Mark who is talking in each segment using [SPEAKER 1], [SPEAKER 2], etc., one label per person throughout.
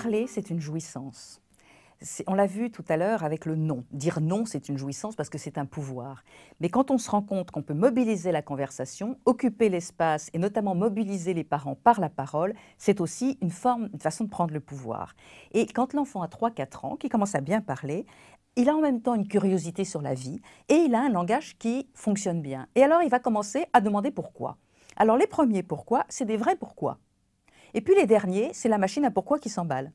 [SPEAKER 1] Parler, c'est une jouissance. On l'a vu tout à l'heure avec le non. Dire non, c'est une jouissance parce que c'est un pouvoir. Mais quand on se rend compte qu'on peut mobiliser la conversation, occuper l'espace et notamment mobiliser les parents par la parole, c'est aussi une façon de prendre le pouvoir. Et quand l'enfant a 3-4 ans, qui commence à bien parler, il a en même temps une curiosité sur la vie et il a un langage qui fonctionne bien. Et alors il va commencer à demander pourquoi. Alors les premiers pourquoi, c'est des vrais pourquoi. Et puis les derniers, c'est la machine à pourquoi qui s'emballe.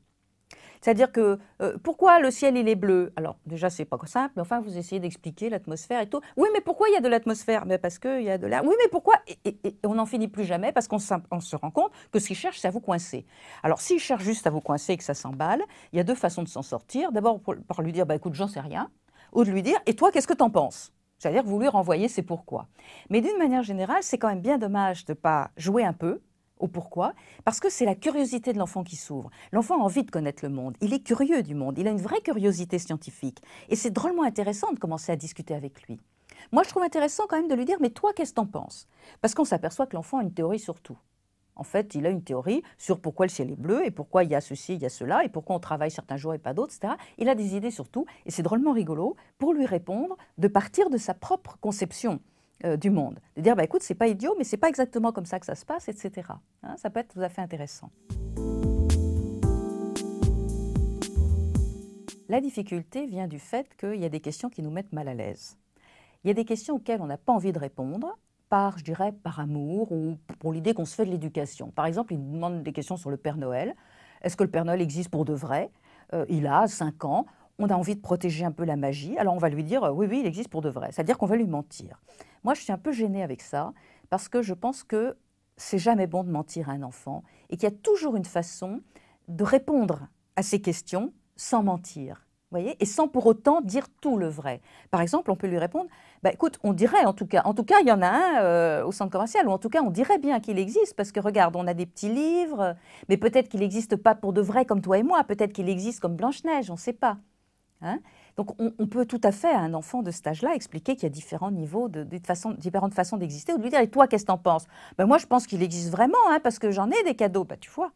[SPEAKER 1] C'est-à-dire que pourquoi le ciel il est bleu? Alors déjà c'est pas simple, mais enfin vous essayez d'expliquer l'atmosphère et tout. Oui, mais pourquoi il y a de l'atmosphère? Mais parce qu'il y a de l'air. Oui, mais pourquoi? Et on n'en finit plus jamais parce qu'on se rend compte que ce qu'il cherche, c'est à vous coincer. Alors s'il cherche juste à vous coincer et que ça s'emballe, il y a deux façons de s'en sortir. D'abord par lui dire, bah écoute, j'en sais rien, ou de lui dire, et toi, qu'est-ce que t'en penses? C'est-à-dire que vous lui renvoyez ses pourquoi. Mais d'une manière générale, c'est quand même bien dommage de ne pas jouer un peu au pourquoi, parce que c'est la curiosité de l'enfant qui s'ouvre. L'enfant a envie de connaître le monde, il est curieux du monde, il a une vraie curiosité scientifique. Et c'est drôlement intéressant de commencer à discuter avec lui. Moi, je trouve intéressant quand même de lui dire, mais toi, qu'est-ce que t'en penses? Parce qu'on s'aperçoit que l'enfant a une théorie sur tout. En fait, il a une théorie sur pourquoi le ciel est bleu, et pourquoi il y a ceci, il y a cela, et pourquoi on travaille certains jours et pas d'autres, etc. Il a des idées sur tout, et c'est drôlement rigolo pour lui répondre de partir de sa propre conception du monde. De dire, bah, écoute, c'est pas idiot, mais c'est pas exactement comme ça que ça se passe, etc. Hein, ça peut être tout à fait intéressant. La difficulté vient du fait qu'il y a des questions qui nous mettent mal à l'aise. Il y a des questions auxquelles on n'a pas envie de répondre, je dirais, par amour ou pour l'idée qu'on se fait de l'éducation. Par exemple, il nous demande des questions sur le Père Noël. Est-ce que le Père Noël existe pour de vrai? Il a 5 ans. On a envie de protéger un peu la magie, alors on va lui dire oui, oui, il existe pour de vrai. C'est-à-dire qu'on va lui mentir. Moi, je suis un peu gênée avec ça, parce que je pense que c'est jamais bon de mentir à un enfant, et qu'il y a toujours une façon de répondre à ces questions sans mentir. Voyez, et sans pour autant dire tout le vrai. Par exemple, on peut lui répondre, bah, écoute, on dirait en tout cas, il y en a un au centre commercial, ou en tout cas, on dirait bien qu'il existe, parce que regarde, on a des petits livres, mais peut-être qu'il n'existe pas pour de vrai comme toi et moi, peut-être qu'il existe comme Blanche-Neige, on ne sait pas. Hein? Donc on peut tout à fait à un enfant de cet âge-là expliquer qu'il y a différents niveaux, différentes façons d'exister, ou de lui dire, et toi, qu'est-ce que t'en penses? Ben, moi, je pense qu'il existe vraiment, hein, parce que j'en ai des cadeaux. Ben, tu vois.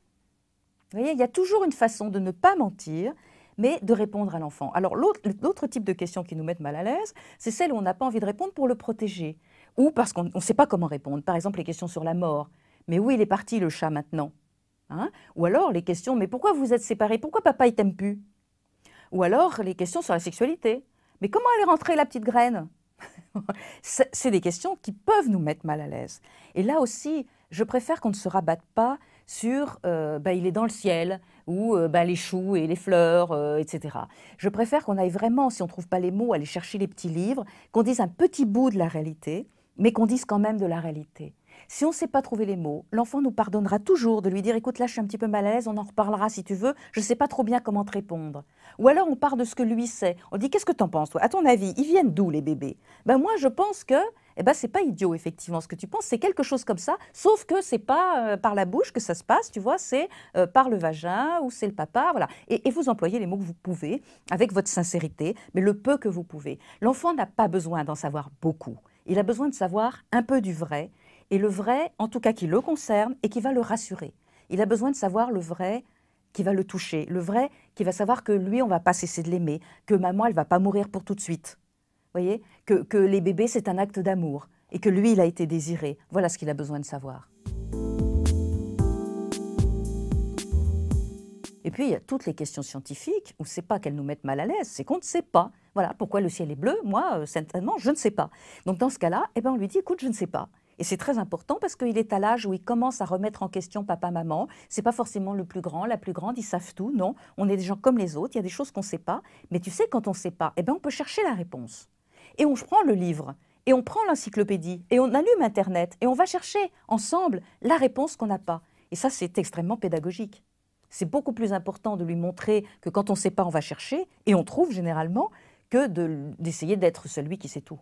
[SPEAKER 1] Vous voyez, il y a toujours une façon de ne pas mentir, mais de répondre à l'enfant. Alors l'autre type de questions qui nous mettent mal à l'aise, c'est celles où on n'a pas envie de répondre pour le protéger, ou parce qu'on ne sait pas comment répondre. Par exemple, les questions sur la mort. Mais où il est parti, le chat, maintenant? Hein? Ou alors les questions, mais pourquoi vous êtes séparés? Pourquoi papa, il t'aime plus? Ou alors les questions sur la sexualité. Mais comment elle est rentrée, la petite graine? C'est des questions qui peuvent nous mettre mal à l'aise. Et là aussi, je préfère qu'on ne se rabatte pas sur il est dans le ciel, ou les choux et les fleurs, etc. Je préfère qu'on aille vraiment, si on ne trouve pas les mots, aller chercher les petits livres, qu'on dise un petit bout de la réalité, mais qu'on dise quand même de la réalité. Si on ne sait pas trouver les mots, l'enfant nous pardonnera toujours de lui dire « Écoute, là, je suis un petit peu mal à l'aise, on en reparlera si tu veux, je ne sais pas trop bien comment te répondre. » Ou alors, on part de ce que lui sait. On dit « Qu'est-ce que tu en penses, toi? À ton avis, ils viennent d'où, les bébés? » Ben moi, je pense que c'est pas idiot, effectivement, ce que tu penses, c'est quelque chose comme ça, sauf que c'est pas par la bouche que ça se passe, tu vois, c'est par le vagin ou c'est le papa, voilà. Et vous employez les mots que vous pouvez, avec votre sincérité, mais le peu que vous pouvez. L'enfant n'a pas besoin d'en savoir beaucoup. Il a besoin de savoir un peu du vrai, et le vrai, en tout cas, qui le concerne et qui va le rassurer. Il a besoin de savoir le vrai qui va le toucher, le vrai qui va savoir que lui, on ne va pas cesser de l'aimer, que maman, elle ne va pas mourir pour tout de suite. Vous voyez, que les bébés, c'est un acte d'amour, et que lui, il a été désiré. Voilà ce qu'il a besoin de savoir. Et puis, il y a toutes les questions scientifiques, où ce n'est pas qu'elles nous mettent mal à l'aise, c'est qu'on ne sait pas. Voilà, pourquoi le ciel est bleu? Moi, certainement, je ne sais pas. Donc, dans ce cas-là, on lui dit, écoute, je ne sais pas. Et c'est très important parce qu'il est à l'âge où il commence à remettre en question papa, maman. Ce n'est pas forcément le plus grand, la plus grande, ils savent tout. Non, on est des gens comme les autres, il y a des choses qu'on ne sait pas. Mais tu sais, quand on ne sait pas, on peut chercher la réponse. Et on prend le livre, et on prend l'encyclopédie, et on allume Internet, et on va chercher ensemble la réponse qu'on n'a pas. Et ça, c'est extrêmement pédagogique. C'est beaucoup plus important de lui montrer que quand on ne sait pas, on va chercher, et on trouve généralement, que d'essayer d'être celui qui sait tout.